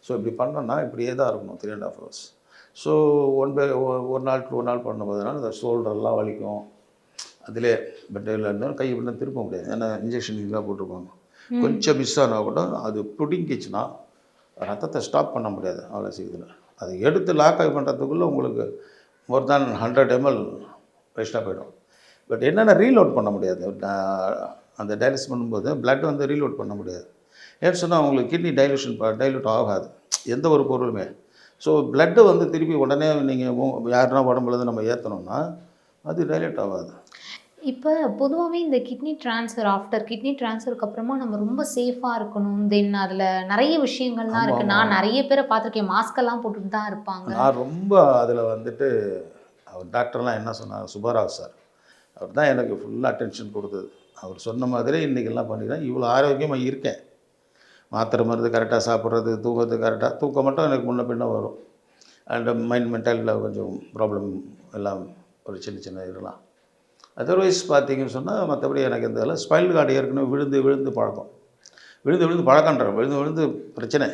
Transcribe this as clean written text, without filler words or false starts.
So இப்படி பண்ணோன்னா இப்படியே தான் இருக்கணும் 3.5 ஹவர்ஸ். ஸோ ஒரு நாள் பண்ணும்போதுனால இந்த ஷோல்டர்லாம் வலிக்கும். அதிலே பெட்டில் இருந்தாலும் கை இப்படி திருப்ப முடியாது. ஏன்னா இன்ஜெக்ஷன் இதுவாக போட்டிருப்பாங்க. கொஞ்சம் மிஸ் ஆனால் கூட அது பிடுங்கிச்சுன்னா ரத்தத்தை ஸ்டாப் பண்ண முடியாது அவ்வளோ சீக்கிரத்தில். அதை எடுத்து லாக் ஆகி பண்ணுறதுக்குள்ளே உங்களுக்கு மோர் தேன் 100 ml வேஸ்ட்டாக போயிடும். பட் என்னென்னா ரீலோட் பண்ண முடியாது. அந்த டயாலிசிஸ் பண்ணும்போது பிளட் வந்து ரீலோட் பண்ண முடியாது. ஏன்னு சொன்னால் உங்களுக்கு கிட்னி டைல்யூட் ஆகாது எந்த ஒரு பொருளுமே. ஸோ பிளட்டு வந்து திருப்பி உடனே நீங்கள் யாருன்னா உடம்புலேருந்து நம்ம ஏற்றணும்னா அது டைல்யூட் ஆகாது. இப்போ பொதுவாகவே இந்த ஆஃப்டர் கிட்னி ட்ரான்ஸ்ஃபருக்கு அப்புறமா நம்ம ரொம்ப சேஃபாக இருக்கணும். தென் அதில் நிறைய விஷயங்கள்லாம் ஆமாம் இருக்குது. நான் நிறைய பேரை பார்த்துருக்கேன், மாஸ்கெல்லாம் போட்டுட்டு தான் இருப்பாங்க. நான் ரொம்ப அதில் வந்துட்டு அவர் டாக்டர்லாம் என்ன சொன்னார், சுப்பராவ் சார், அவர் தான் எனக்கு ஃபுல்லாக அட்டென்ஷன் கொடுத்தது. அவர் சொன்ன மாதிரி இன்றைக்கெல்லாம் பண்ணிக்கிறேன். இவ்வளோ ஆரோக்கியமாக இருக்கேன். மாத்திரை மருந்து கரெக்டாக சாப்பிட்றது, தூக்கம் மட்டும் எனக்கு முன்ன பின்ன வரும். அண்ட் மென்டலில் கொஞ்சம் ப்ராப்ளம் எல்லாம் ஒரு சின்ன இதெல்லாம். அதர்வைஸ் பார்த்தீங்கன்னு சொன்னால் மற்றபடி எனக்கு இந்த ஸ்பைனல் கார்டு ஏற்கனவே விழுந்து பழக்கம். விழுந்து பழக்கன்றேன், விழுந்து பிரச்சனை.